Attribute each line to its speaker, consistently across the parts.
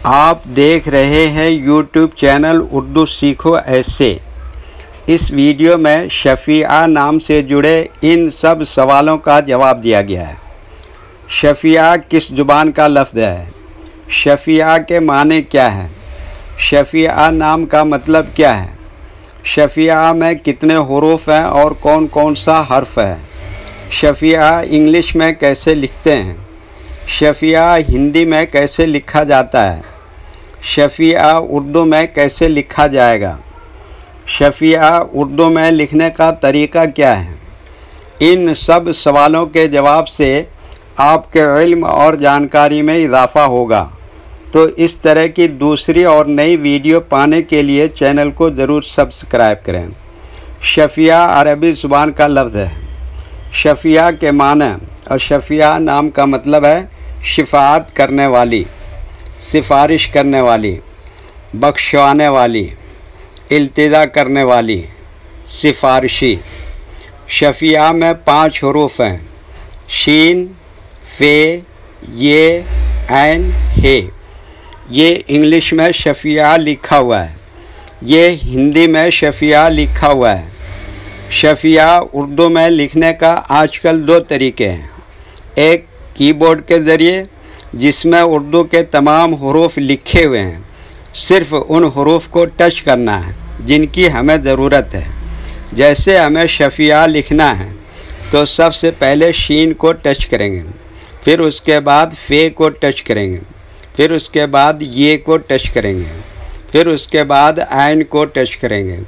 Speaker 1: आप देख रहे हैं यूट्यूब चैनल उर्दू सीखो ऐसे। इस वीडियो में शफ़िया नाम से जुड़े इन सब सवालों का जवाब दिया गया है। शफ़िया किस ज़ुबान का लफ्ज़ है? शफ़िया के माने क्या हैं? शफ़िया नाम का मतलब क्या है? शफ़िया में कितने हुरूफ हैं और कौन कौन सा हर्फ है? शफ़िया इंग्लिश में कैसे लिखते हैं? शफ़िया हिंदी में कैसे लिखा जाता है? शफ़िया उर्दू में कैसे लिखा जाएगा? शफ़िया उर्दू में लिखने का तरीका क्या है? इन सब सवालों के जवाब से आपके इल्म और जानकारी में इजाफ़ा होगा। तो इस तरह की दूसरी और नई वीडियो पाने के लिए चैनल को ज़रूर सब्सक्राइब करें। शफ़िया अरबी ज़ुबान का लफ्ज़ है। शफ़िया के माने और शफ़िया नाम का मतलब है शिफ़ाअत करने वाली, सिफारिश करने वाली, बख्शवाने वाली, इल्तिजा करने वाली, सिफारिशी। शफ़िया में 5 हुरूफ हैं, शीन, फ़े, ये, ऐन, हे। ये इंग्लिश में शफ़िया लिखा हुआ है, ये हिंदी में शफ़िया लिखा हुआ है। शफ़िया उर्दू में लिखने का आजकल 2 तरीके हैं। एक कीबोर्ड के ज़रिए, जिसमें उर्दू के तमाम हुरूफ लिखे हुए हैं, सिर्फ़ उन हुरूफ को टच करना है जिनकी हमें ज़रूरत है। जैसे हमें शफ़िया लिखना है तो सबसे पहले शीन को टच करेंगे, फिर उसके बाद फ़े को टच करेंगे, फिर उसके बाद ये को टच करेंगे, फिर उसके बाद ऐन को टच करेंगे,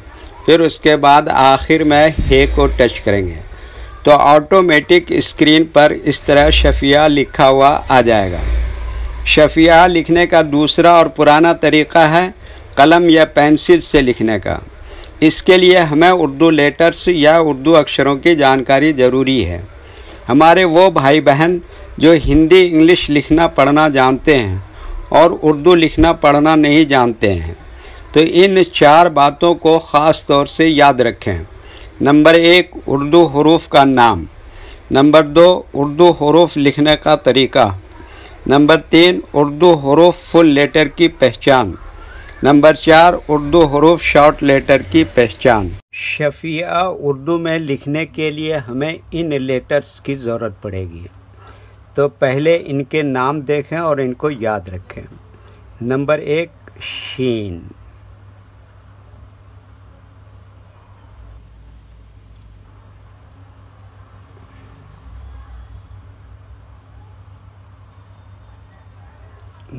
Speaker 1: फिर उसके बाद आखिर में हे को टच करेंगे। तो ऑटोमेटिक स्क्रीन पर इस तरह शफ़िया लिखा हुआ आ जाएगा। शफ़िया लिखने का दूसरा और पुराना तरीक़ा है कलम या पेंसिल से लिखने का। इसके लिए हमें उर्दू लेटर्स या उर्दू अक्षरों की जानकारी ज़रूरी है। हमारे वो भाई बहन जो हिंदी इंग्लिश लिखना पढ़ना जानते हैं और उर्दू लिखना पढ़ना नहीं जानते हैं, तो इन 4 बातों को ख़ास तौर से याद रखें। नंबर 1, उर्दू हुरूफ का नाम। नंबर 2, उर्दू हुरूफ लिखने का तरीका। नंबर 3, उर्दू हुरूफ फुल लेटर की पहचान। नंबर 4, उर्दू हुरूफ शॉर्ट लेटर की पहचान। शफ़िया उर्दू में लिखने के लिए हमें इन लेटर्स की ज़रूरत पड़ेगी। तो पहले इनके नाम देखें और इनको याद रखें। नंबर 1, शीन।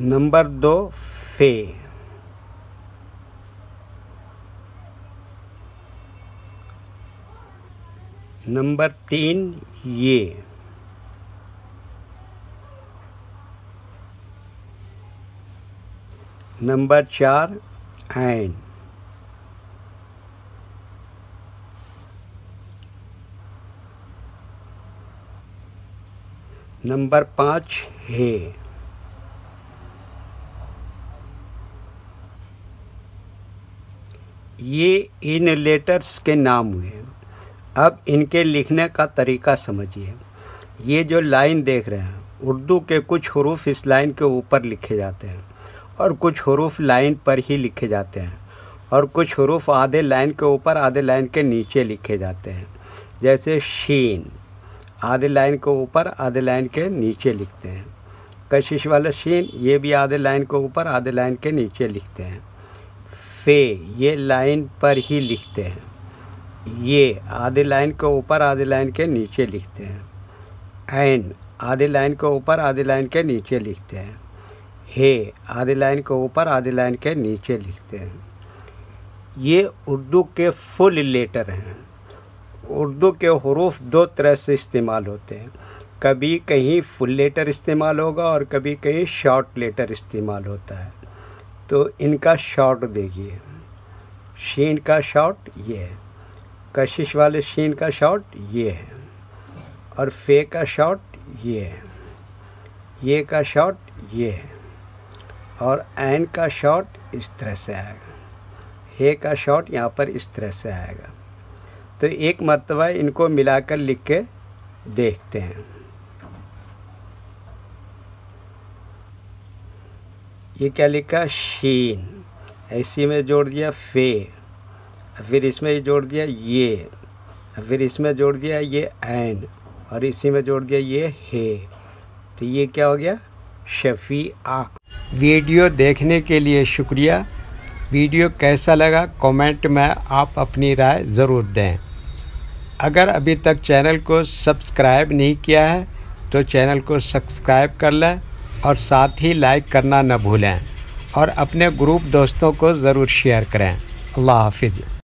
Speaker 1: नंबर 2, फ़े। नंबर 3, ये। नंबर 4, ऐन। नंबर 5, हे। ये इन लेटर्स के नाम हुए। अब इनके लिखने का तरीका समझिए। ये जो लाइन देख रहे हैं, उर्दू के कुछ हुरूफ इस लाइन के ऊपर लिखे जाते हैं और कुछ हुरूफ लाइन पर ही लिखे जाते हैं और कुछ हुरूफ आधे लाइन के ऊपर आधे लाइन के नीचे लिखे जाते हैं। जैसे शीन आधे लाइन के ऊपर आधे लाइन के नीचे लिखते हैं। कशिश वाला शीन, ये भी आधे लाइन के ऊपर आधे लाइन के नीचे लिखते हैं। फ़े, ये लाइन पर ही लिखते हैं। ये आधे लाइन के ऊपर आधे लाइन के नीचे लिखते हैं। ऐन आधे लाइन के ऊपर आधे लाइन के नीचे लिखते हैं। हे आधे लाइन के ऊपर आधे लाइन के नीचे लिखते हैं। ये उर्दू के फुल लेटर हैं। उर्दू के हुरूफ 2 तरह से इस्तेमाल होते हैं। कभी कहीं फुल लेटर इस्तेमाल होगा और कभी कहीं शॉर्ट लेटर इस्तेमाल होता है। तो इनका शॉर्ट देखिए। शीन का शॉर्ट ये है, कशिश वाले शीन का शॉर्ट ये है, और फ़े का शॉर्ट ये है, ये का शॉर्ट ये है, और ऐन का शॉर्ट इस तरह से आएगा, हे का शॉर्ट यहाँ पर इस तरह से आएगा। तो एक मर्तबा इनको मिलाकर लिख के देखते हैं। ये क्या लिखा, शीन। इसी में जोड़ दिया फे, फिर इसमें जोड़ दिया ये, फिर इसमें जोड़ दिया ये ऐन, और इसी में जोड़ दिया ये हे। तो ये क्या हो गया, शफ़ीआ। वीडियो देखने के लिए शुक्रिया। वीडियो कैसा लगा कमेंट में आप अपनी राय ज़रूर दें। अगर अभी तक चैनल को सब्सक्राइब नहीं किया है तो चैनल को सब्सक्राइब कर लें और साथ ही लाइक करना न भूलें और अपने ग्रुप दोस्तों को ज़रूर शेयर करें। अल्लाह हाफिज़।